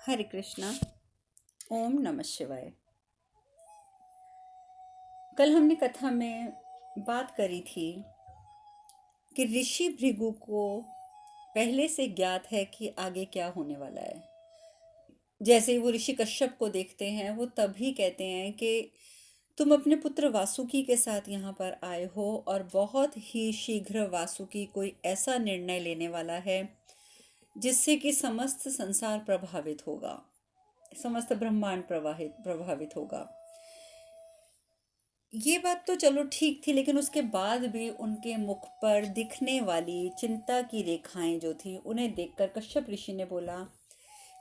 हरे कृष्णा। ओम नमः शिवाय। कल हमने कथा में बात करी थी कि ऋषि भृगु को पहले से ज्ञात है कि आगे क्या होने वाला है। जैसे ही वो ऋषि कश्यप को देखते हैं वो तभी कहते हैं कि तुम अपने पुत्र वासुकी के साथ यहाँ पर आए हो और बहुत ही शीघ्र वासुकी कोई ऐसा निर्णय लेने वाला है जिससे कि समस्त संसार प्रभावित होगा, समस्त ब्रह्मांड प्रभावित होगा। ये बात तो चलो ठीक थी, लेकिन उसके बाद भी उनके मुख पर दिखने वाली चिंता की रेखाएं जो थी उन्हें देखकर कश्यप ऋषि ने बोला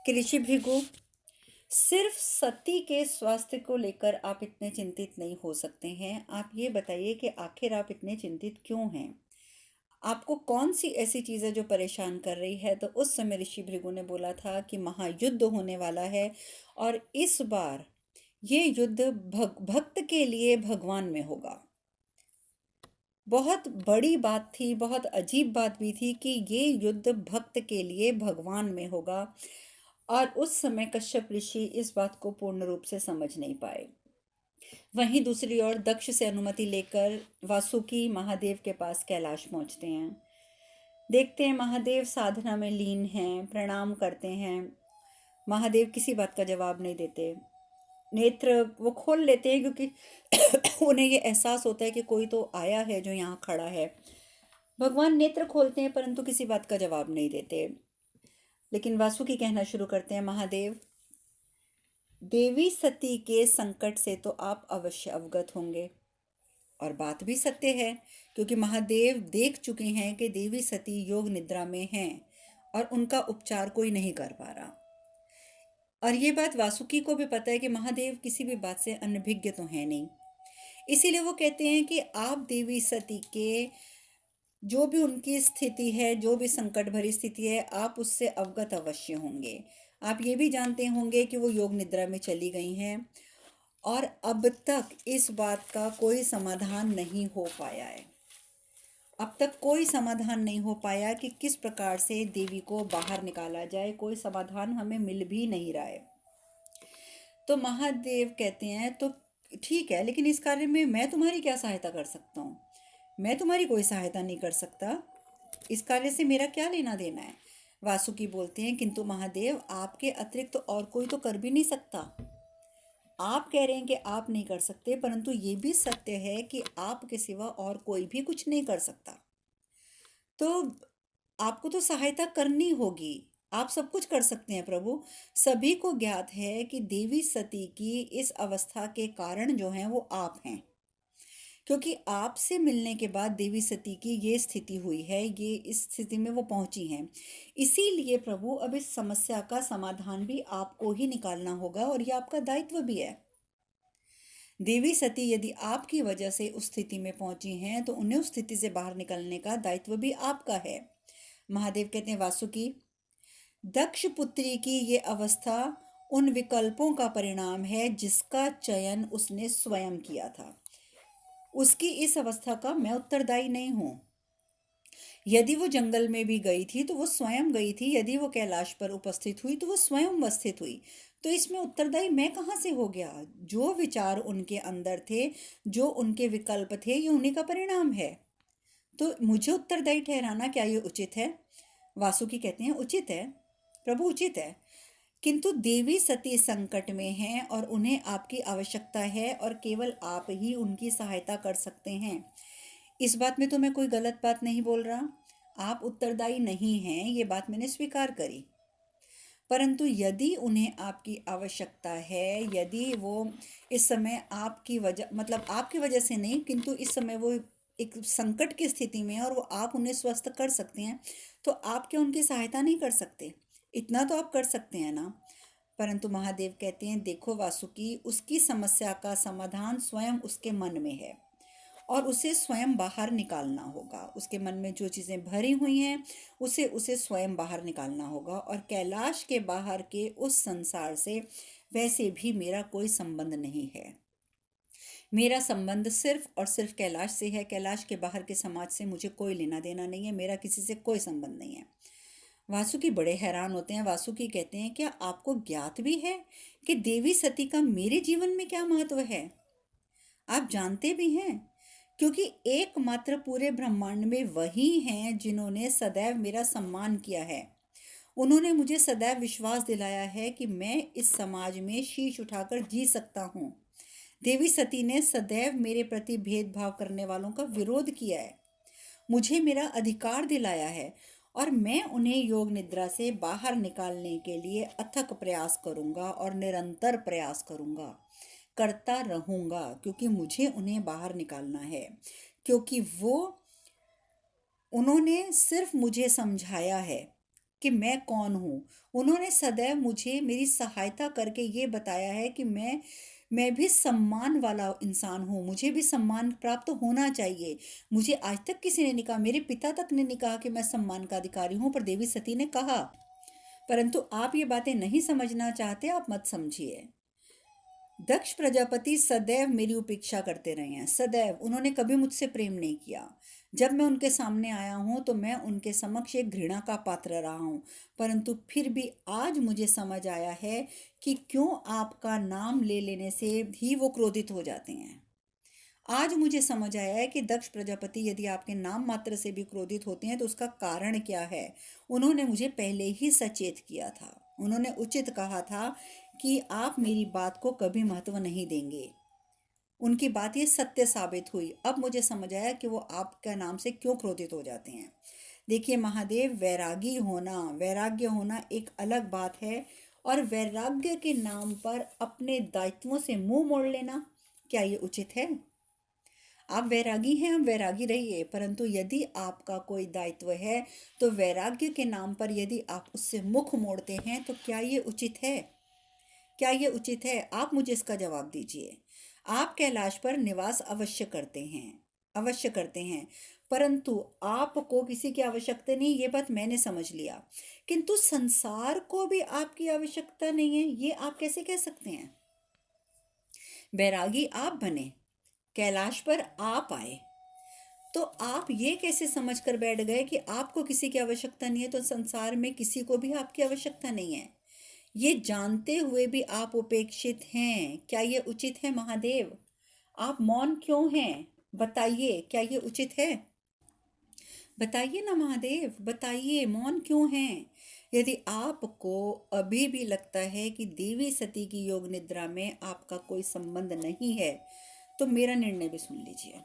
कि ऋषि भृगु, सिर्फ सती के स्वास्थ्य को लेकर आप इतने चिंतित नहीं हो सकते हैं। आप ये बताइए कि आखिर आप इतने चिंतित क्यों हैं? आपको कौन सी ऐसी चीज़ है जो परेशान कर रही है? तो उस समय ऋषि भृगु ने बोला था कि महायुद्ध होने वाला है और इस बार ये युद्ध भक्त के लिए भगवान में होगा। बहुत बड़ी बात थी, बहुत अजीब बात भी थी कि ये युद्ध भक्त के लिए भगवान में होगा। और उस समय कश्यप ऋषि इस बात को पूर्ण रूप से समझ नहीं पाए। वहीं दूसरी ओर दक्ष से अनुमति लेकर वासुकी महादेव के पास कैलाश पहुंचते हैं। देखते हैं महादेव साधना में लीन हैं, प्रणाम करते हैं। महादेव किसी बात का जवाब नहीं देते। नेत्र वो खोल लेते हैं क्योंकि उन्हें ये एहसास होता है कि कोई तो आया है जो यहाँ खड़ा है। भगवान नेत्र खोलते हैं परंतु किसी बात का जवाब नहीं देते। लेकिन वासुकी कहना शुरू करते हैं, महादेव, देवी सती के संकट से तो आप अवश्य अवगत होंगे। और बात भी सत्य है क्योंकि महादेव देख चुके हैं कि देवी सती योग निद्रा में हैं और उनका उपचार कोई नहीं कर पा रहा। और ये बात वासुकी को भी पता है कि महादेव किसी भी बात से अनभिज्ञ तो है नहीं। इसीलिए वो कहते हैं कि आप देवी सती के जो भी उनकी स्थिति है, जो भी संकट भरी स्थिति है, आप उससे अवगत अवश्य होंगे। आप ये भी जानते होंगे कि वो योग निद्रा में चली गई हैं और अब तक इस बात का कोई समाधान नहीं हो पाया है। अब तक कोई समाधान नहीं हो पाया कि किस प्रकार से देवी को बाहर निकाला जाए। कोई समाधान हमें मिल भी नहीं रहा है। तो महादेव कहते हैं, तो ठीक है, लेकिन इस कार्य में मैं तुम्हारी क्या सहायता कर सकता हूँ? मैं तुम्हारी कोई सहायता नहीं कर सकता। इस कार्य से मेरा क्या लेना देना है? वासुकी बोलते हैं, किंतु महादेव, आपके अतिरिक्त तो और कोई तो कर भी नहीं सकता। आप कह रहे हैं कि आप नहीं कर सकते, परंतु ये भी सत्य है कि आपके सिवा और कोई भी कुछ नहीं कर सकता। तो आपको तो सहायता करनी होगी। आप सब कुछ कर सकते हैं प्रभु। सभी को ज्ञात है कि देवी सती की इस अवस्था के कारण जो हैं वो आप हैं, क्योंकि आपसे मिलने के बाद देवी सती की ये स्थिति हुई है, ये इस स्थिति में वो पहुंची हैं। इसीलिए प्रभु अब इस समस्या का समाधान भी आपको ही निकालना होगा और ये आपका दायित्व भी है। देवी सती यदि आपकी वजह से उस स्थिति में पहुंची हैं तो उन्हें उस स्थिति से बाहर निकलने का दायित्व भी आपका है। महादेव कहते हैं, वासुकी, दक्ष पुत्री की ये अवस्था उन विकल्पों का परिणाम है जिसका चयन उसने स्वयं किया था। उसकी इस अवस्था का मैं उत्तरदायी नहीं हूं। यदि वो जंगल में भी गई थी तो वो स्वयं गई थी, यदि वो कैलाश पर उपस्थित हुई तो वो स्वयं उपस्थित हुई। तो इसमें उत्तरदायी मैं कहाँ से हो गया? जो विचार उनके अंदर थे, जो उनके विकल्प थे, ये उन्हीं का परिणाम है। तो मुझे उत्तरदायी ठहराना क्या ये उचित है? वासुकी कहते हैं, उचित है प्रभु, उचित है। किंतु देवी सती संकट में हैं और उन्हें आपकी आवश्यकता है और केवल आप ही उनकी सहायता कर सकते हैं। इस बात में तो मैं कोई गलत बात नहीं बोल रहा। आप उत्तरदायी नहीं हैं, ये बात मैंने स्वीकार करी। परंतु यदि उन्हें आपकी आवश्यकता है, यदि वो इस समय आपकी वजह, मतलब आपकी वजह से नहीं, किंतु इस समय वो एक संकट की स्थिति में है और वो आप उन्हें स्वस्थ कर सकते हैं, तो आप क्या उनकी सहायता नहीं कर सकते? इतना तो आप कर सकते हैं ना। परंतु महादेव कहते हैं, देखो वासुकी, उसकी समस्या का समाधान स्वयं उसके मन में है और उसे स्वयं बाहर निकालना होगा। उसके मन में जो चीज़ें भरी हुई हैं उसे उसे स्वयं बाहर निकालना होगा। और कैलाश के बाहर के उस संसार से वैसे भी मेरा कोई संबंध नहीं है। मेरा संबंध सिर्फ और सिर्फ कैलाश से है। कैलाश के बाहर के समाज से मुझे कोई लेना देना नहीं है। मेरा किसी से कोई संबंध नहीं है। वासुकी बड़े हैरान होते हैं। वासुकी कहते हैं, क्या आपको ज्ञात भी है कि देवी सती का मेरे जीवन में क्या महत्व है? आप जानते भी हैं, क्योंकि एकमात्र पूरे ब्रह्मांड में वही हैं जिन्होंने सदैव मेरा सम्मान किया है। उन्होंने मुझे सदैव विश्वास दिलाया है कि मैं इस समाज में शीश उठाकर जी सकता हूँ। देवी सती ने सदैव मेरे प्रति भेदभाव करने वालों का विरोध किया है, मुझे मेरा अधिकार दिलाया है, और मैं उन्हें योग निद्रा से बाहर निकालने के लिए अथक प्रयास करूंगा और निरंतर प्रयास करूंगा, करता रहूंगा, क्योंकि मुझे उन्हें बाहर निकालना है। क्योंकि उन्होंने सिर्फ मुझे समझाया है कि मैं कौन हूँ। उन्होंने सदैव मुझे मेरी सहायता करके ये बताया है कि मैं भी सम्मान वाला इंसान हूँ, मुझे भी सम्मान प्राप्त होना चाहिए। मुझे आज तक किसी ने नहीं कहा, मेरे पिता तक ने नहीं कहा कि मैं सम्मान का अधिकारी हूँ, पर देवी सती ने कहा। परंतु आप ये बातें नहीं समझना चाहते, आप मत समझिए। दक्ष प्रजापति सदैव मेरी उपेक्षा करते रहे हैं, सदैव। उन्होंने कभी मुझसे प्रेम नहीं किया। जब मैं उनके सामने आया हूं तो मैं उनके समक्ष एक घृणा का पात्र रहा हूं। परंतु फिर भी आज मुझे समझ आया है कि क्यों आपका नाम ले लेने से ही वो क्रोधित हो जाते हैं। आज मुझे समझ आया है कि दक्ष प्रजापति यदि आपके नाम मात्र से भी क्रोधित होते हैं तो उसका कारण क्या है। उन्होंने मुझे पहले ही सचेत किया था। उन्होंने उचित कहा था कि आप मेरी बात को कभी महत्व नहीं देंगे। उनकी बात ये सत्य साबित हुई। अब मुझे समझ आया कि वो आपका नाम से क्यों क्रोधित हो जाते हैं। देखिए महादेव, वैराग्य होना एक अलग बात है, और वैराग्य के नाम पर अपने दायित्वों से मुंह मोड़ लेना, क्या ये उचित है? आप वैरागी हैं, आप वैरागी रहिए, परंतु यदि आपका कोई दायित्व है तो वैराग्य के नाम पर यदि आप उससे मुख मोड़ते हैं तो क्या ये उचित है? क्या ये उचित है? आप मुझे इसका जवाब दीजिए। आप कैलाश पर निवास अवश्य करते हैं, परंतु आपको किसी की आवश्यकता नहीं, ये बात मैंने समझ लिया। किंतु संसार को भी आपकी आवश्यकता नहीं है, ये आप कैसे कह सकते हैं? बैरागी आप बने, कैलाश पर आप आए, तो आप ये कैसे समझ कर बैठ गए कि आपको किसी की आवश्यकता नहीं है, तो संसार में किसी को भी आपकी आवश्यकता नहीं है? ये जानते हुए भी आप उपेक्षित हैं, क्या ये उचित है महादेव? आप मौन क्यों हैं? बताइए, क्या ये उचित है? बताइए ना महादेव, बताइए, मौन क्यों हैं? यदि आपको अभी भी लगता है कि देवी सती की योग निद्रा में आपका कोई संबंध नहीं है, तो मेरा निर्णय भी सुन लीजिए।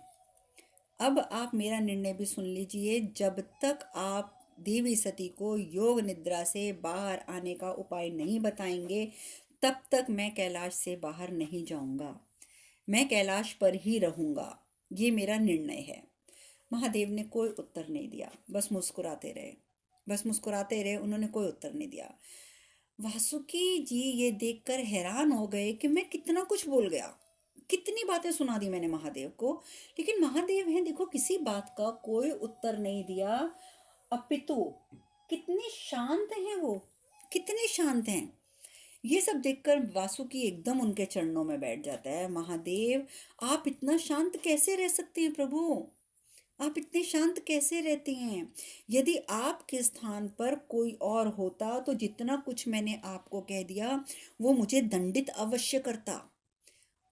अब आप मेरा निर्णय भी सुन लीजिए। जब तक आप देवी सती को योग निद्रा से बाहर आने का उपाय नहीं बताएंगे, तब तक मैं कैलाश से बाहर नहीं जाऊंगा। मैं कैलाश पर ही रहूंगा, ये मेरा निर्णय है। महादेव ने कोई उत्तर नहीं दिया, बस मुस्कुराते रहे, बस मुस्कुराते रहे। उन्होंने कोई उत्तर नहीं दिया। वासुकी जी ये देखकर हैरान हो गए कि मैं कितना कुछ बोल गया, कितनी बातें सुना दी मैंने महादेव को। लेकिन महादेव हैं, देखो, किसी बात का कोई उत्तर नहीं दिया, अपितु कितने शांत हैं वो, कितने शांत हैं। ये सब देखकर वासुकी एकदम उनके चरणों में बैठ जाता है। महादेव, आप इतना शांत कैसे रह सकते हैं प्रभु? आप इतने शांत कैसे रहते हैं? यदि आपके स्थान पर कोई और होता तो जितना कुछ मैंने आपको कह दिया वो मुझे दंडित अवश्य करता,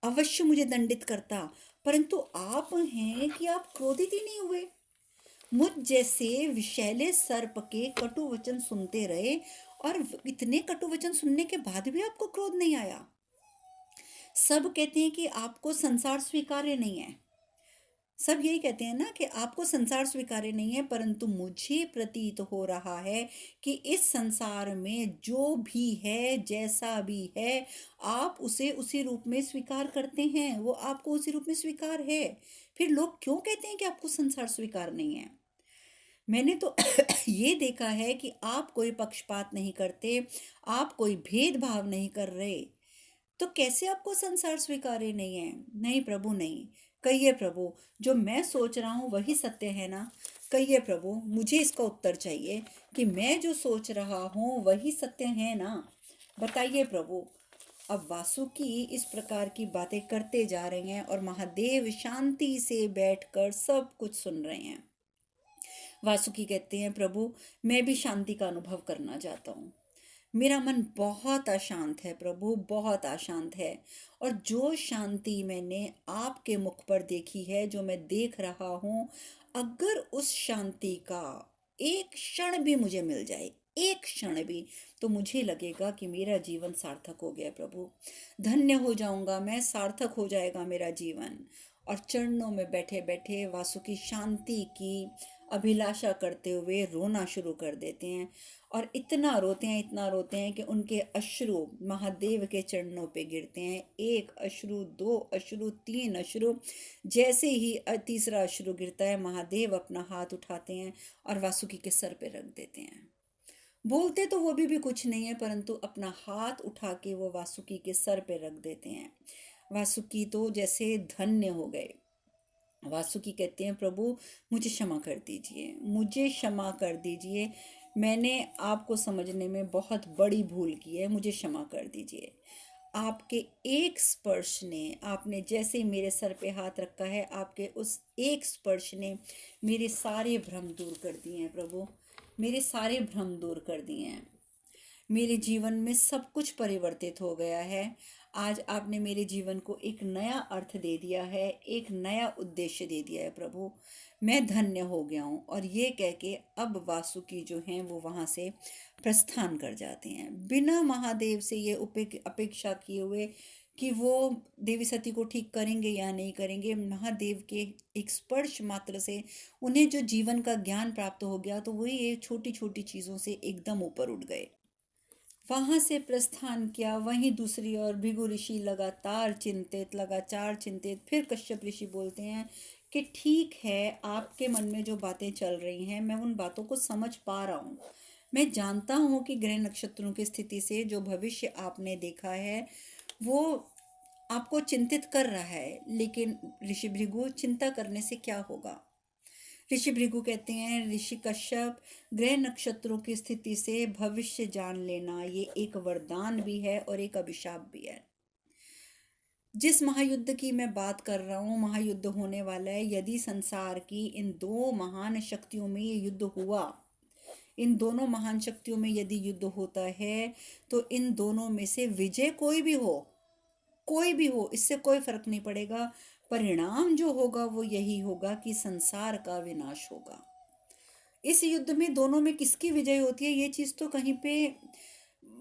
अवश्य मुझे दंडित करता। परंतु आप हैं कि आप क्रोधित ही नहीं हुए। मुझ जैसे विषैले सर्प के कटु वचन सुनते रहे, और इतने कटु वचन सुनने के बाद भी आपको क्रोध नहीं आया। सब कहते हैं कि आपको संसार स्वीकार्य नहीं है, सब यही कहते हैं ना कि आपको संसार स्वीकार्य नहीं है, परंतु मुझे प्रतीत हो रहा है कि इस संसार में जो भी है, जैसा भी है, आप उसे उसी रूप में स्वीकार करते हैं, वो आपको उसी रूप में स्वीकार है। फिर लोग क्यों कहते हैं कि आपको संसार स्वीकार नहीं है? मैंने तो ये देखा है कि आप कोई पक्षपात नहीं करते, आप कोई भेदभाव नहीं कर रहे, तो कैसे आपको संसार स्वीकार्य नहीं है? नहीं प्रभु, नहीं। कहिए प्रभु, जो मैं सोच रहा हूँ वही सत्य है ना? कहिए प्रभु, मुझे इसका उत्तर चाहिए कि मैं जो सोच रहा हूँ वही सत्य है ना? बताइए प्रभु। अब वासुकी इस प्रकार की बातें करते जा रहे हैं और महादेव शांति से बैठकर सब कुछ सुन रहे हैं। वासुकी कहते हैं, प्रभु मैं भी शांति का अनुभव करना चाहता हूँ। मेरा मन बहुत अशांत है प्रभु, बहुत अशांत है। और जो शांति मैंने आपके मुख पर देखी है, जो मैं देख रहा हूँ, अगर उस शांति का एक क्षण भी मुझे मिल जाए, एक क्षण भी, तो मुझे लगेगा कि मेरा जीवन सार्थक हो गया प्रभु। धन्य हो जाऊंगा मैं, सार्थक हो जाएगा मेरा जीवन। और चरणों में बैठे बैठे वासुकी शांति की अभिलाषा करते हुए रोना शुरू कर देते हैं। और इतना रोते हैं, इतना रोते हैं कि उनके अश्रु महादेव के चरणों पे गिरते हैं। एक अश्रु, दो अश्रु, तीन अश्रु। जैसे ही तीसरा अश्रु गिरता है, महादेव अपना हाथ उठाते हैं और वासुकी के सर पे रख देते हैं। बोलते तो वो भी कुछ नहीं है, परंतु अपना हाथ उठा के वो वासुकी के सर पे रख देते हैं। वासुकी तो जैसे धन्य हो गए। वासुकी कहते हैं, प्रभु मुझे क्षमा कर दीजिए, मुझे क्षमा कर दीजिए। मैंने आपको समझने में बहुत बड़ी भूल की है, मुझे क्षमा कर दीजिए। आपके एक स्पर्श ने, आपने जैसे ही मेरे सर पे हाथ रखा है, आपके उस एक स्पर्श ने मेरे सारे भ्रम दूर कर दिए हैं प्रभु, मेरे सारे भ्रम दूर कर दिए हैं। मेरे जीवन में सब कुछ परिवर्तित हो गया है। आज आपने मेरे जीवन को एक नया अर्थ दे दिया है, एक नया उद्देश्य दे दिया है प्रभु। मैं धन्य हो गया हूँ। और ये कह के अब वासुकी जो हैं वो वहाँ से प्रस्थान कर जाते हैं, बिना महादेव से ये अपेक्षा किए हुए कि वो देवी सती को ठीक करेंगे या नहीं करेंगे। महादेव के एक स्पर्श मात्र से उन्हें जो जीवन का ज्ञान प्राप्त हो गया, तो वही ये छोटी छोटी चीज़ों से एकदम ऊपर उठ गए। वहां से प्रस्थान किया। वहीं दूसरी ओर भृगु ऋषि लगातार चिंतित, लगातार चिंतित। फिर कश्यप ऋषि बोलते हैं कि ठीक है, आपके मन में जो बातें चल रही हैं, मैं उन बातों को समझ पा रहा हूँ। मैं जानता हूँ कि ग्रह नक्षत्रों की स्थिति से जो भविष्य आपने देखा है, वो आपको चिंतित कर रहा है। लेकिन ऋषि भृगु, चिंता करने से क्या होगा? ऋषि भृगु कहते हैं, ऋषि कश्यप, ग्रह नक्षत्रों की स्थिति से भविष्य जान लेना ये एक वरदान भी है और एक अभिशाप भी है। जिस महायुद्ध की मैं बात कर रहा हूँ, महायुद्ध होने वाला है। यदि संसार की इन दो महान शक्तियों में ये युद्ध हुआ, इन दोनों महान शक्तियों में यदि युद्ध होता है, तो इन दोनों में से विजय कोई भी हो, कोई भी हो, इससे कोई फर्क नहीं पड़ेगा। परिणाम जो होगा वो यही होगा कि संसार का विनाश होगा। इस युद्ध में दोनों में किसकी विजय होती है, ये चीज तो कहीं पे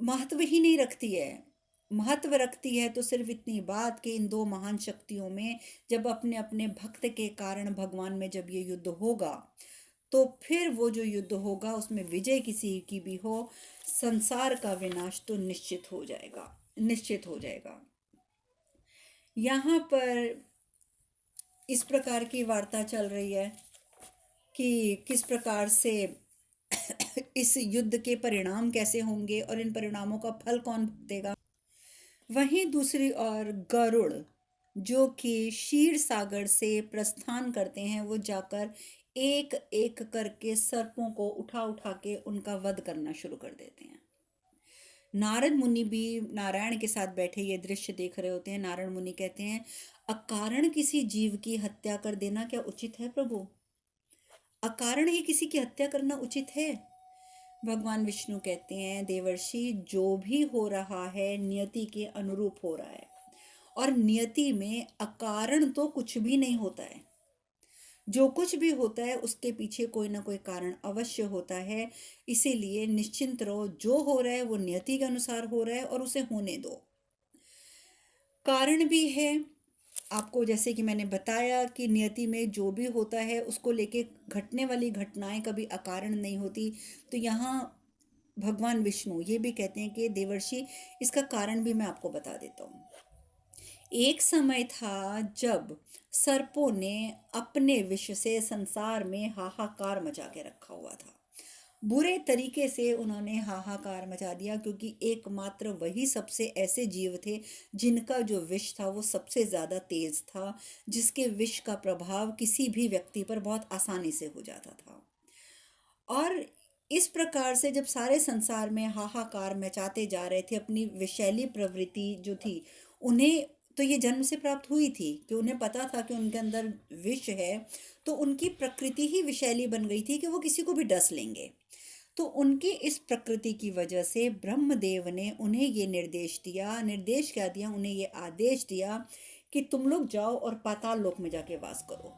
महत्व ही नहीं रखती है। महत्व रखती है तो सिर्फ इतनी बात कि इन दो महान शक्तियों में जब अपने अपने भक्त के कारण भगवान में जब ये युद्ध होगा, तो फिर वो जो युद्ध होगा उसमें विजय किसी की भी हो, संसार का विनाश तो निश्चित हो जाएगा, निश्चित हो जाएगा। यहाँ पर इस प्रकार की वार्ता चल रही है कि किस प्रकार से इस युद्ध के परिणाम कैसे होंगे और इन परिणामों का फल कौन भुगतेगा। वहीं दूसरी ओर गरुड़, जो कि क्षीर सागर से प्रस्थान करते हैं, वो जाकर एक एक करके सर्पों को उठा उठा के उनका वध करना शुरू कर देते हैं। नारद मुनि भी नारायण के साथ बैठे ये दृश्य देख रहे होते हैं। नारायण मुनि कहते हैं, अकारण किसी जीव की हत्या कर देना क्या उचित है प्रभु? अकारण ही किसी की हत्या करना उचित है? भगवान विष्णु कहते हैं, देवर्षि, जो भी हो रहा है नियति के अनुरूप हो रहा है, और नियति में अकारण तो कुछ भी नहीं होता है। जो कुछ भी होता है उसके पीछे कोई ना कोई कारण अवश्य होता है। इसीलिए निश्चिंत रहो, जो हो रहा है वो नियति के अनुसार हो रहा है और उसे होने दो। कारण भी है, आपको जैसे कि मैंने बताया कि नियति में जो भी होता है उसको लेके घटने वाली घटनाएं कभी अकारण नहीं होती। तो यहाँ भगवान विष्णु ये भी कहते हैं कि देवर्षि, इसका कारण भी मैं आपको बता देता हूँ। एक समय था जब सर्पों ने अपने विष से संसार में हाहाकार मचा के रखा हुआ था। बुरे तरीके से उन्होंने हाहाकार मचा दिया, क्योंकि एकमात्र वही सबसे ऐसे जीव थे जिनका जो विष था वो सबसे ज़्यादा तेज था, जिसके विष का प्रभाव किसी भी व्यक्ति पर बहुत आसानी से हो जाता था। और इस प्रकार से जब सारे संसार में हाहाकार मचाते जा रहे थे, अपनी विषैली प्रवृत्ति जो थी उन्हें तो ये जन्म से प्राप्त हुई थी कि उन्हें पता था कि उनके अंदर विष है, तो उनकी प्रकृति ही विषैली बन गई थी कि वो किसी को भी डस लेंगे। तो उनकी इस प्रकृति की वजह से ब्रह्मदेव ने उन्हें ये निर्देश दिया, निर्देश क्या दिया, उन्हें ये आदेश दिया कि तुम लोग जाओ और पाताल लोक में जाके वास करो।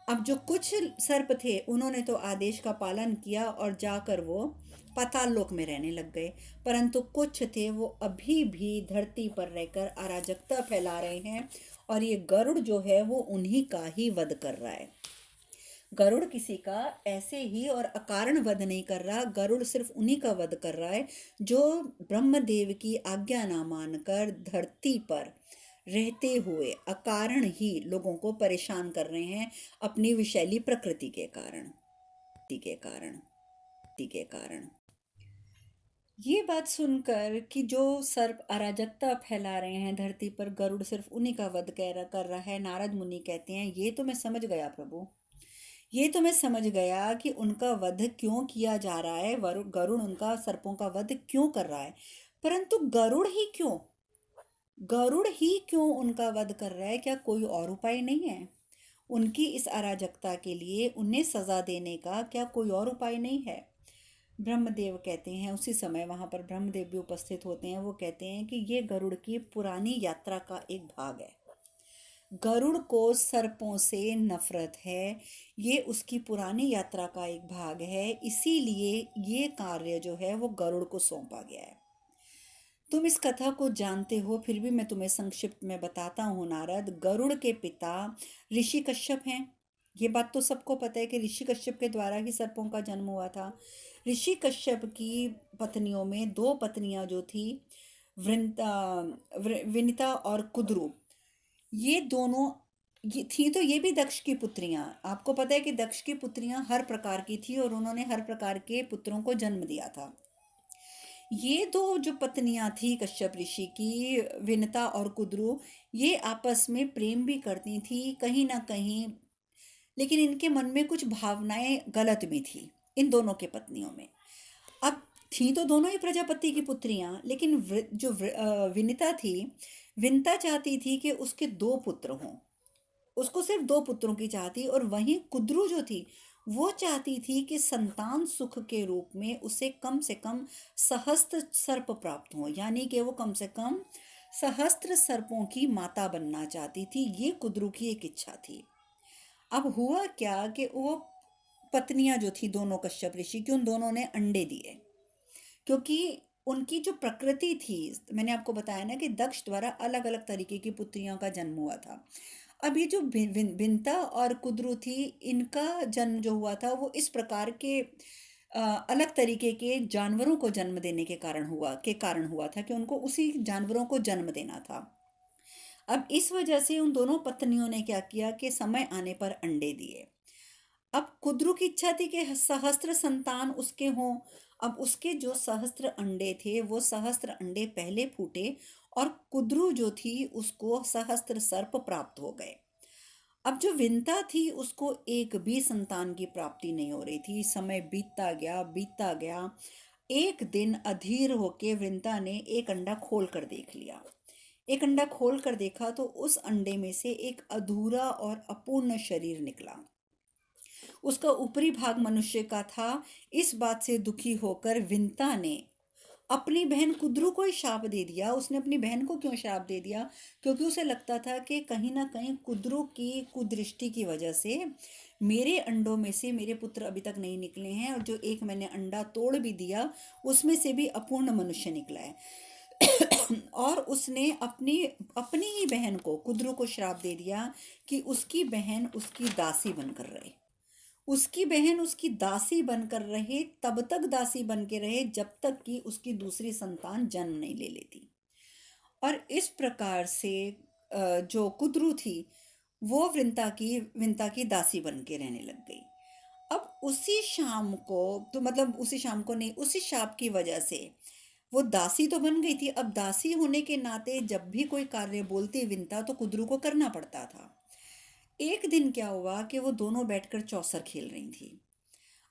अब जो कुछ सर्प थे उन्होंने तो आदेश का पालन किया और जाकर वो पाताल लोक में रहने लग गए, परंतु कुछ थे वो अभी भी धरती पर रहकर अराजकता फैला रहे हैं, और ये गरुड़ जो है वो उन्हीं का ही वध कर रहा है। गरुड़ किसी का ऐसे ही और अकारण वध नहीं कर रहा, गरुड़ सिर्फ उन्हीं का वध कर रहा है जो ब्रह्मदेव की आज्ञा ना मानकर धरती पर रहते हुए अकारण ही लोगों को परेशान कर रहे हैं अपनी विषैली प्रकृति के कारण के कारण के कारण। ये बात सुनकर कि जो सर्प अराजकता फैला रहे हैं धरती पर, गरुड़ सिर्फ उन्हीं का वध कर रहा है, नारद मुनि कहते हैं ये तो मैं समझ गया प्रभु, ये तो मैं समझ गया कि उनका वध क्यों किया जा रहा है, गरुड़ उनका सर्पों का वध क्यों कर रहा है, परंतु गरुड़ ही क्यों उनका वध कर रहा है? क्या कोई और उपाय नहीं है उनकी इस अराजकता के लिए उन्हें सजा देने का? क्या कोई और उपाय नहीं है? ब्रह्मदेव कहते हैं, उसी समय वहां पर ब्रह्मदेव भी उपस्थित होते हैं, वो कहते हैं कि ये गरुड़ की पुरानी यात्रा का एक भाग है। गरुड़ को सर्पों से नफरत है, ये उसकी पुरानी यात्रा का एक भाग है, इसीलिए ये कार्य जो है वो गरुड़ को सौंपा गया है। तुम इस कथा को जानते हो, फिर भी मैं तुम्हें संक्षिप्त में बताता हूँ नारद। गरुड़ के पिता ऋषि कश्यप हैं। ये बात तो सबको पता है कि ऋषि कश्यप के द्वारा ही सर्पों का जन्म हुआ था। ऋषि कश्यप की पत्नियों में दो पत्नियां जो थी, विनिता और कुद्रु, ये दोनों ये थी तो ये भी दक्ष की पुत्रियां। आपको पता है कि दक्ष की पुत्रियां हर प्रकार की थी और उन्होंने हर प्रकार के पुत्रों को जन्म दिया था। ये दो जो पत्नियां थी कश्यप ऋषि की, विनता और कुद्रु, ये आपस में प्रेम भी करती थी कहीं ना कहीं, लेकिन इनके मन में कुछ भावनाएं गलत भी थी इन दोनों के पत्नियों में। अब थी तो दोनों ही प्रजापति की पुत्रियां, लेकिन विनिता थी, विनता चाहती थी कि उसके दो पुत्र हों, उसको सिर्फ दो पुत्रों की चाहती, और वहीं कुद्रु जो थी वो चाहती थी कि संतान सुख के रूप में उसे कम से कम सहस्त्र सर्प प्राप्त हो, यानी कि वो कम से कम सहस्त्र सर्पों की माता बनना चाहती थी। ये कुद्रु की एक इच्छा थी। अब हुआ क्या कि वो पत्नियां जो थी दोनों कश्यप ऋषि की, उन दोनों ने अंडे दिए, क्योंकि उनकी जो प्रकृति थी, मैंने आपको बताया ना कि दक्ष द्वारा अलग अलग तरीके की पुत्रियों का जन्म हुआ था। अब ये जो बिनता और कुद्रु थी, इनका जन्म जो हुआ था वो इस प्रकार के अलग तरीके के जानवरों को जन्म देने के कारण हुआ था कि उनको उसी जानवरों को जन्म देना था। अब इस वजह से उन दोनों पत्नियों ने क्या किया कि समय आने पर अंडे दिए। अब कुद्रु की इच्छा थी कि सहस्त्र संतान उसके हों। अब उसके जो सहस्त्र अंडे थे वो सहस्त्र अंडे पहले फूटे, और कुद्रु जो थी उसको सहस्त्र सर्प प्राप्त हो गए। अब जो विंता थी उसको एक भी संतान की प्राप्ति नहीं हो रही थी। समय बीतता गया। एक दिन अधीर होके वृंता ने एक अंडा खोल कर देख लिया। एक अंडा खोल कर देखा तो उस अंडे में से एक अधूरा और अपूर्ण शरीर निकला। उसका ऊपरी भाग मनुष्य का था। इस बात से दुखी होकर विंता ने अपनी बहन कुद्रु को ही शाप दे दिया। उसने अपनी बहन को क्यों शाप दे दिया? क्योंकि उसे लगता था कि कहीं ना कहीं कुद्रु की कुदृष्टि की वजह से मेरे अंडों में से मेरे पुत्र अभी तक नहीं निकले हैं, और जो एक मैंने अंडा तोड़ भी दिया उसमें से भी अपूर्ण मनुष्य निकला है। और उसने अपनी अपनी ही बहन को, कुद्रु को, श्राप दे दिया कि उसकी बहन उसकी दासी बनकर रहे। उसकी बहन उसकी दासी बनकर रहे, तब तक दासी बन के रहे जब तक कि उसकी दूसरी संतान जन्म नहीं ले लेती। और इस प्रकार से जो कुद्रु थी वो विंता की दासी बन के रहने लग गई। अब उसी शाम को, तो मतलब उसी शाम को नहीं, उसी शाप की वजह से वो दासी तो बन गई थी। अब दासी होने के नाते जब भी कोई कार्य बोलती विंता तो कुद्रु को करना पड़ता था। एक दिन क्या हुआ कि वो दोनों बैठकर चौसर खेल रही थी।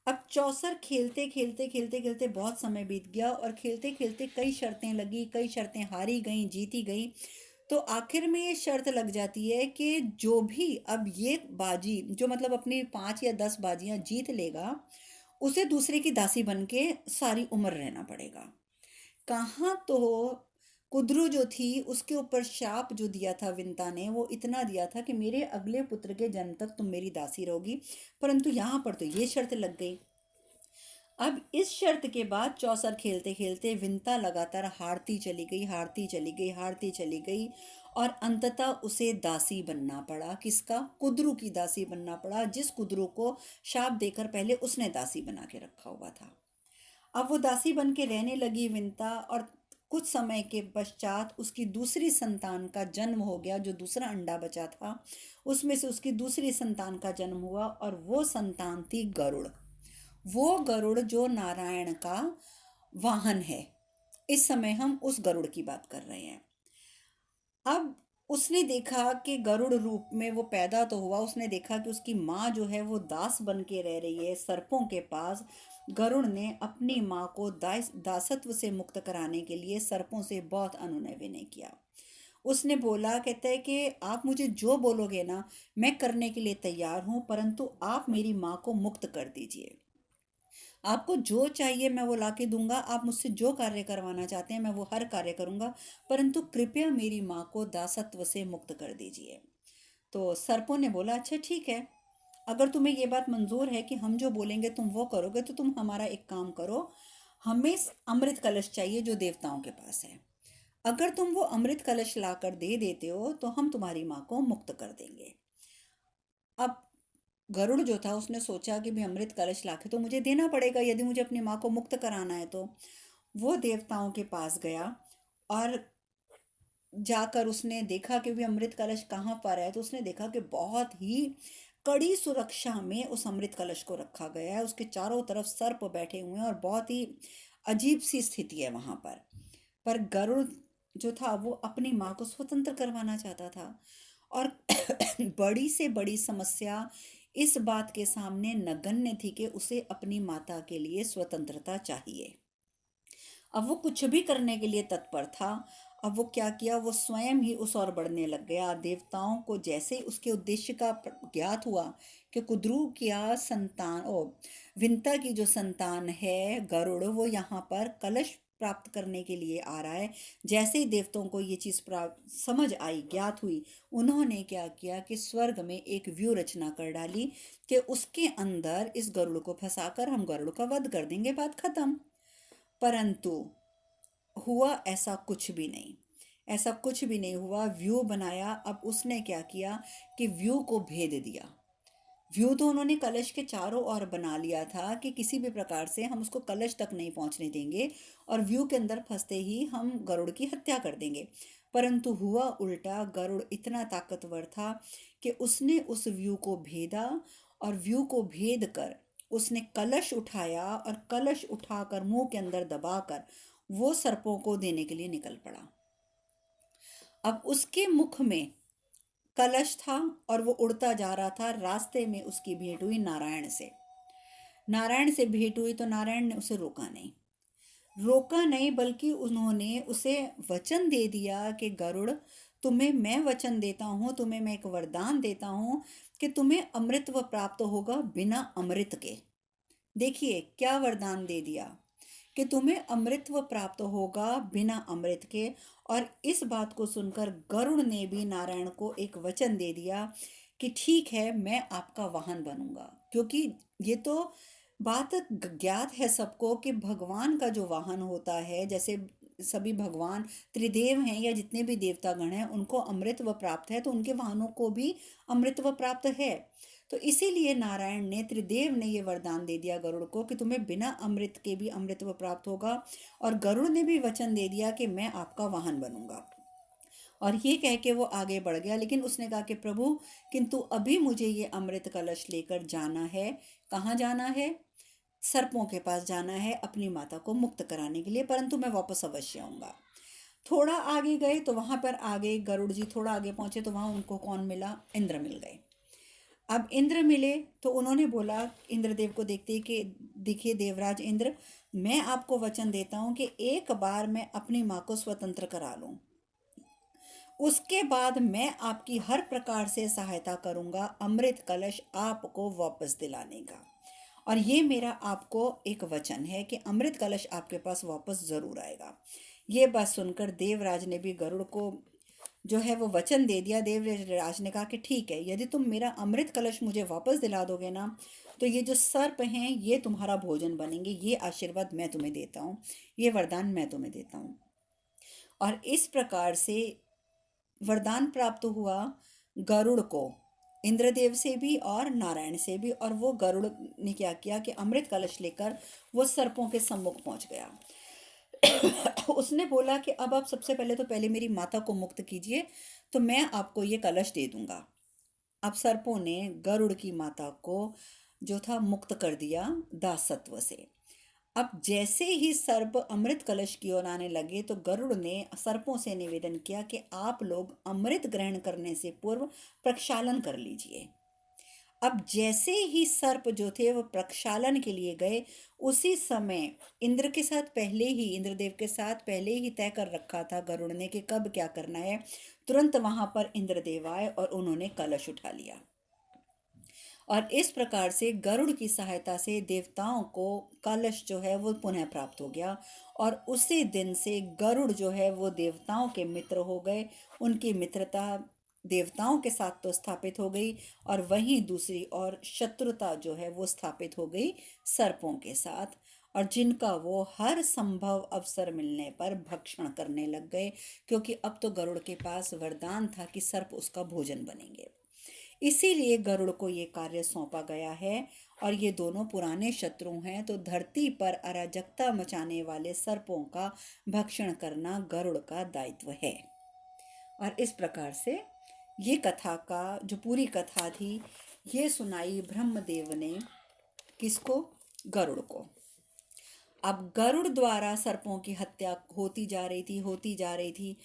अब चौसर खेलते खेलते खेलते खेलते बहुत समय बीत गया, और खेलते खेलते कई शर्तें लगी, कई शर्तें हारी गई, जीती गई। तो आखिर में ये शर्त लग जाती है कि जो भी अब ये बाजी जो मतलब अपनी 5 या 10 बाजियां जीत लेगा, उसे दूसरे की दासी बन के सारी उम्र रहना पड़ेगा। कहाँ तो कुद्रू जो थी उसके ऊपर शाप जो दिया था विंता ने, वो इतना दिया था कि मेरे अगले पुत्र के जन्म तक तुम मेरी दासी रहोगी, परंतु यहाँ पर तो ये शर्त लग गई। अब इस शर्त के बाद चौसर खेलते खेलते विंता लगातार हारती चली गई, हारती चली गई, हारती चली गई, और अंततः उसे दासी बनना पड़ा। किसका? कुद्रू की दासी बनना पड़ा, जिस कुद्रू को शाप देकर पहले उसने दासी बना के रखा हुआ था। अब वो दासी बन के रहने लगी विंता, और कुछ समय के पश्चात उसकी दूसरी संतान का जन्म हो गया। जो दूसरा अंडा बचा था उसमें से उसकी दूसरी संतान का जन्म हुआ, और वो संतान थी गरुड़। वो गरुड़ जो नारायण का वाहन है। इस समय हम उस गरुड़ की बात कर रहे हैं। अब उसने देखा कि गरुड़ रूप में वो पैदा तो हुआ, उसने देखा कि उसकी माँ जो है वो दास बन के रह रही है सर्पों के पास। गरुड़ ने अपनी माँ को दासत्व से मुक्त कराने के लिए सर्पों से बहुत अनुनय विनय किया। उसने बोला, कहता है कि आप मुझे जो बोलोगे ना, मैं करने के लिए तैयार हूँ, परंतु आप मेरी माँ को मुक्त कर दीजिए। आपको जो चाहिए मैं वो ला के दूंगा, आप मुझसे जो कार्य करवाना चाहते हैं मैं वो हर कार्य करूंगा, परंतु कृपया मेरी माँ को दासत्व से मुक्त कर दीजिए। तो सर्पों ने बोला, अच्छा ठीक है, अगर तुम्हें ये बात मंजूर है कि हम जो बोलेंगे तुम वो करोगे, तो तुम हमारा एक काम करो, हमें अमृत कलश चाहिए जो देवताओं के पास है। अगर तुम वो अमृत कलश लाकर दे देते हो तो हम तुम्हारी माँ को मुक्त कर देंगे। अब गरुड़ जो था उसने सोचा कि भी अमृत कलश लाके तो मुझे देना पड़ेगा यदि मुझे अपनी माँ को मुक्त कराना है। तो वो देवताओं के पास गया, और जाकर उसने देखा कि भी अमृत कलश कहाँ पर है। तो उसने देखा कि बहुत ही कड़ी सुरक्षा में उस अमृत कलश को रखा गया है। उसके चारों तरफ सर्प बैठे हुए हैं और बहुत ही अजीब सी स्थिति है वहां पर गरुड़ जो था वो अपनी माँ को स्वतंत्र करवाना चाहता था। और बड़ी से बड़ी समस्या इस बात के सामने नगण्य थी कि उसे अपनी माता के लिए स्वतंत्रता चाहिए। अब वो कुछ भी करने के लिए तत्पर था। अब वो क्या किया, वो स्वयं ही उस ओर बढ़ने लग गया। देवताओं को जैसे ही उसके उद्देश्य का ज्ञात हुआ कि कुद्रू क्या संतान ओ विंता की जो संतान है गरुड़, वो यहाँ पर कलश प्राप्त करने के लिए आ रहा है, जैसे ही देवताओं को ये चीज प्राप्त समझ आई, ज्ञात हुई, उन्होंने क्या किया कि स्वर्ग में एक व्यू रचना कर डाली कि उसके अंदर इस गरुड़ को फंसाकर हम गरुड़ का वध कर देंगे, बात खत्म। परंतु हुआ ऐसा कुछ भी नहीं। ऐसा कुछ भी नहीं हुआ। व्यू बनाया। अब उसने क्या किया कि व्यू को भेद दिया। व्यू तो उन्होंने कलश के चारों ओर बना लिया था कि किसी भी प्रकार से हम उसको कलश तक नहीं पहुंचने देंगे, और व्यू के अंदर फंसते ही हम गरुड़ की हत्या कर देंगे। परंतु हुआ उल्टा। गरुड़ इतना ताकतवर था कि उसने उस व्यू को भेदा, और व्यू को भेद कर उसने कलश उठाया, और कलश उठाकर मुंह के अंदर दबाकर वो सर्पों को देने के लिए निकल पड़ा। अब उसके मुख में कलश था और वो उड़ता जा रहा था। रास्ते में उसकी भेंट हुई नारायण से। नारायण से भेंट हुई तो नारायण ने उसे रोका नहीं। रोका नहीं, बल्कि उन्होंने उसे वचन दे दिया कि गरुड़, तुम्हें मैं वचन देता हूँ, तुम्हें मैं एक वरदान देता हूँ कि तुम्हें अमृतत्व प्राप्त होगा बिना अमृत के। देखिए क्या वरदान दे दिया कि तुम्हें अमृतत्व प्राप्त होगा बिना अमृत के। और इस बात को सुनकर गरुड़ ने भी नारायण को एक वचन दे दिया कि ठीक है, मैं आपका वाहन बनूंगा। क्योंकि ये तो बात ज्ञात है सबको कि भगवान का जो वाहन होता है, जैसे सभी भगवान त्रिदेव हैं या जितने भी देवतागण हैं उनको अमृतत्व प्राप्त है, तो उनके वाहनों को भी अमृतत्व प्राप्त है। तो इसीलिए नारायण ने, त्रिदेव ने ये वरदान दे दिया गरुड़ को कि तुम्हें बिना अमृत के भी अमृतत्व प्राप्त होगा। और गरुड़ ने भी वचन दे दिया कि मैं आपका वाहन बनूंगा। और ये कह के वो आगे बढ़ गया, लेकिन उसने कहा कि प्रभु, किंतु अभी मुझे ये अमृत कलश लेकर जाना है। कहाँ जाना है? सर्पों के पास जाना है अपनी माता को मुक्त कराने के लिए, परंतु मैं वापस अवश्य आऊंगा। थोड़ा आगे गए तो वहां पर आगे गरुड़ जी थोड़ा आगे पहुंचे तो वहां उनको कौन मिला? इंद्र मिल गए। अब इंद्र मिले तो उन्होंने बोला इंद्रदेव को देखते ही कि देखिए देवराज इंद्र, मैं आपको वचन देता हूं कि एक बार मैं अपनी माँ को स्वतंत्र करा लूं। उसके बाद मैं आपकी हर प्रकार से सहायता करूंगा अमृत कलश आपको वापस दिलाने का। और ये मेरा आपको एक वचन है कि अमृत कलश आपके पास वापस जरूर आएगा। ये बात सुनकर देवराज ने भी गरुड़ को जो है वो वचन दे दिया। देवराज ने कहा कि ठीक है, यदि तुम मेरा अमृत कलश मुझे वापस दिला दोगे ना, तो ये जो सर्प हैं ये तुम्हारा भोजन बनेंगे। ये आशीर्वाद मैं तुम्हें देता हूँ, ये वरदान मैं तुम्हें देता हूँ। और इस प्रकार से वरदान प्राप्त हुआ गरुड़ को, इंद्रदेव से भी और नारायण से भी। और वो गरुड़ ने क्या किया कि अमृत कलश लेकर वो सर्पों के सम्मुख पहुंच गया। उसने बोला कि अब आप सबसे पहले तो पहले मेरी माता को मुक्त कीजिए, तो मैं आपको ये कलश दे दूंगा। अब सर्पों ने गरुड़ की माता को जो था मुक्त कर दिया दासत्व से। अब जैसे ही सर्प अमृत कलश की ओर आने लगे तो गरुड़ ने सर्पों से निवेदन किया कि आप लोग अमृत ग्रहण करने से पूर्व प्रक्षालन कर लीजिए। अब जैसे ही सर्प जो थे वो प्रक्षालन के लिए गए, उसी समय इंद्रदेव के साथ पहले ही तय कर रखा था गरुड़ ने कि कब क्या करना है। तुरंत वहां पर इंद्रदेव आए और उन्होंने कलश उठा लिया। और इस प्रकार से गरुड़ की सहायता से देवताओं को कलश जो है वो पुनः प्राप्त हो गया। और उसी दिन से गरुड़ जो है वो देवताओं के मित्र हो गए। उनकी मित्रता देवताओं के साथ तो स्थापित हो गई, और वहीं दूसरी और शत्रुता जो है वो स्थापित हो गई सर्पों के साथ। और जिनका वो हर संभव अवसर मिलने पर भक्षण करने लग गए, क्योंकि अब तो गरुड़ के पास वरदान था कि सर्प उसका भोजन बनेंगे। इसीलिए गरुड़ को ये कार्य सौंपा गया है। और ये दोनों पुराने शत्रु हैं, तो धरती पर अराजकता मचाने वाले सर्पों का भक्षण करना गरुड़ का दायित्व है। और इस प्रकार से ये कथा का जो पूरी कथा थी ये सुनाई ब्रह्मदेव ने किसको? गरुड़ को। अब गरुड़ द्वारा सर्पों की हत्या होती जा रही थी।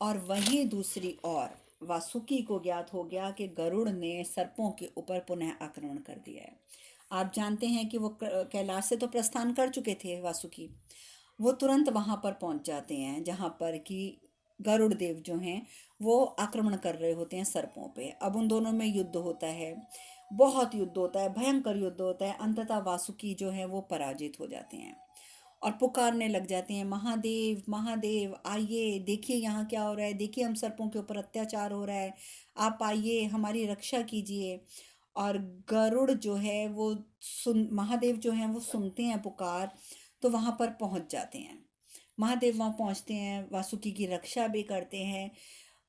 और वहीं दूसरी ओर वासुकी को ज्ञात हो गया कि गरुड़ ने सर्पों के ऊपर पुनः आक्रमण कर दिया है। आप जानते हैं कि वो कैलाश से तो प्रस्थान कर चुके थे वासुकी। वो तुरंत वहां पर पहुंच जाते हैं जहां पर कि गरुड़ देव जो हैं वो आक्रमण कर रहे होते हैं सर्पों पे। अब उन दोनों में युद्ध होता है, बहुत युद्ध होता है, भयंकर युद्ध होता है। अंततः वासुकी जो है वो पराजित हो जाते हैं और पुकारने लग जाते हैं, महादेव महादेव आइए, देखिए यहाँ क्या हो रहा है, देखिए हम सर्पों के ऊपर अत्याचार हो रहा है, आप आइए हमारी रक्षा कीजिए। और गरुड़ जो है वो महादेव जो हैं वो सुनते हैं पुकार, तो वहां पर पहुंच जाते हैं। महादेव वहां पहुंचते हैं, वासुकी की रक्षा भी करते हैं।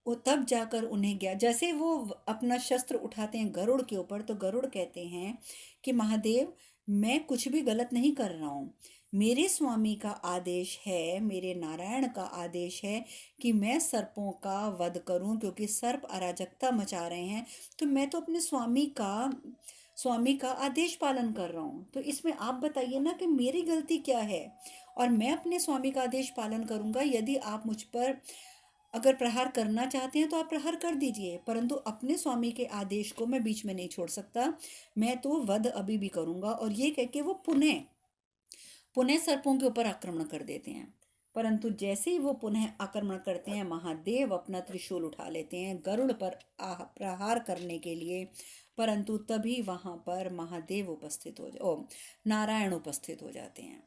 वो तब जाकर उन्हें गया, जैसे वो अपना शस्त्र उठाते हैं गरुड़ के ऊपर, तो गरुड़ कहते हैं कि महादेव मैं कुछ भी गलत नहीं कर रहा हूँ। मेरे स्वामी का आदेश है, मेरे नारायण का आदेश है कि मैं सर्पों का वध करूं, क्योंकि सर्प अराजकता मचा रहे हैं। तो मैं तो अपने स्वामी का आदेश पालन कर रहा हूँ। तो इसमें आप बताइए ना कि मेरी गलती क्या है। और मैं अपने स्वामी का आदेश पालन करूंगा। यदि आप मुझ पर अगर प्रहार करना चाहते हैं तो आप प्रहार कर दीजिए, परंतु अपने स्वामी के आदेश को मैं बीच में नहीं छोड़ सकता। मैं तो वध अभी भी करूंगा। और ये कह के वो पुनः पुनः सर्पों के ऊपर आक्रमण कर देते हैं। परंतु जैसे ही वो पुनः आक्रमण करते हैं, महादेव अपना त्रिशूल उठा लेते हैं गरुड़ पर प्रहार करने के लिए। परंतु तभी वहां पर महादेव उपस्थित हो ओ नारायण उपस्थित हो जाते हैं।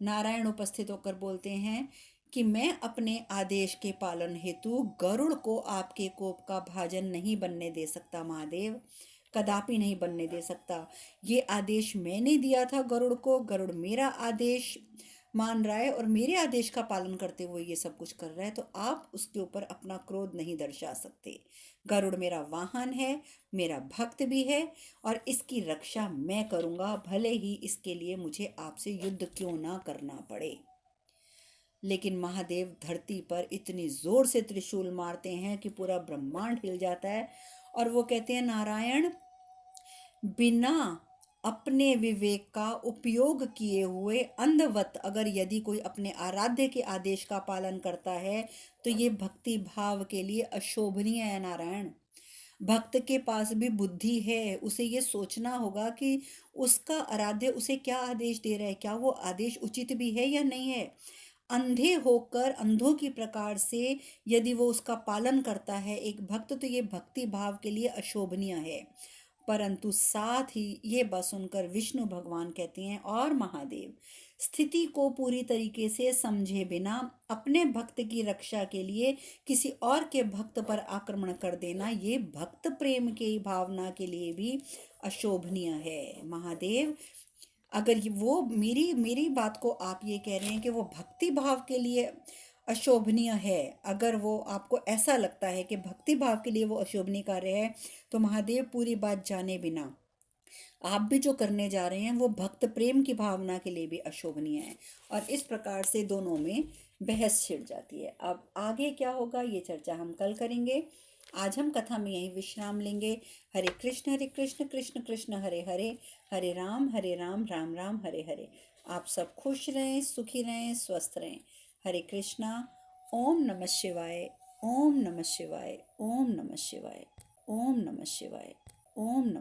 नारायण उपस्थित होकर बोलते हैं कि मैं अपने आदेश के पालन हेतु गरुड़ को आपके कोप का भाजन नहीं बनने दे सकता महादेव, कदापि नहीं बनने दे सकता। ये आदेश मैंने दिया था गरुड़ को, गरुड़ मेरा आदेश मान रहा है और मेरे आदेश का पालन करते हुए ये सब कुछ कर रहा है, तो आप उसके ऊपर अपना क्रोध नहीं दर्शा सकते। गरुड़ मेरा वाहन है, मेरा भक्त भी है, और इसकी रक्षा मैं करूंगा, भले ही इसके लिए मुझे आपसे युद्ध क्यों ना करना पड़े। लेकिन महादेव धरती पर इतनी जोर से त्रिशूल मारते हैं कि पूरा ब्रह्मांड हिल जाता है। और वो कहते हैं, नारायण बिना अपने विवेक का उपयोग किए हुए अंधवत अगर यदि कोई अपने आराध्य के आदेश का पालन करता है, तो ये भक्ति भाव के लिए अशोभनीय है नारायण। भक्त के पास भी बुद्धि है, उसे ये सोचना होगा कि उसका आराध्य उसे क्या आदेश दे रहा है, क्या वो आदेश उचित भी है या नहीं है। अंधे होकर अंधों की प्रकार से यदि वो उसका पालन करता है एक भक्त, तो ये भक्ति भाव के लिए अशोभनीय है। परंतु साथ ही ये बात सुनकर विष्णु भगवान कहते हैं, और महादेव, स्थिति को पूरी तरीके से समझे बिना अपने भक्त की रक्षा के लिए किसी और के भक्त पर आक्रमण कर देना, ये भक्त प्रेम की भावना के लिए भी अशोभनीय है। महादेव, अगर वो मेरी मेरी बात को आप ये कह रहे हैं कि वो भक्ति भाव के लिए अशोभनीय है, अगर वो आपको ऐसा लगता है कि भक्ति भाव के लिए वो अशोभनीय कार्य है, तो महादेव पूरी बात जाने बिना आप भी जो करने जा रहे हैं वो भक्त प्रेम की भावना के लिए भी अशोभनीय है। और इस प्रकार से दोनों में बहस छिड़ जाती है। अब आगे क्या होगा ये चर्चा हम कल करेंगे। आज हम कथा में यही विश्राम लेंगे। हरे कृष्ण कृष्ण कृष्ण हरे हरे, हरे राम राम राम हरे हरे। आप सब खुश रहें, सुखी रहें, स्वस्थ रहें। हरे कृष्णा। ओम नमः शिवाय। ओम नमः शिवाय। ओम नमः शिवाय। ओम नमः शिवाय। ओम नमः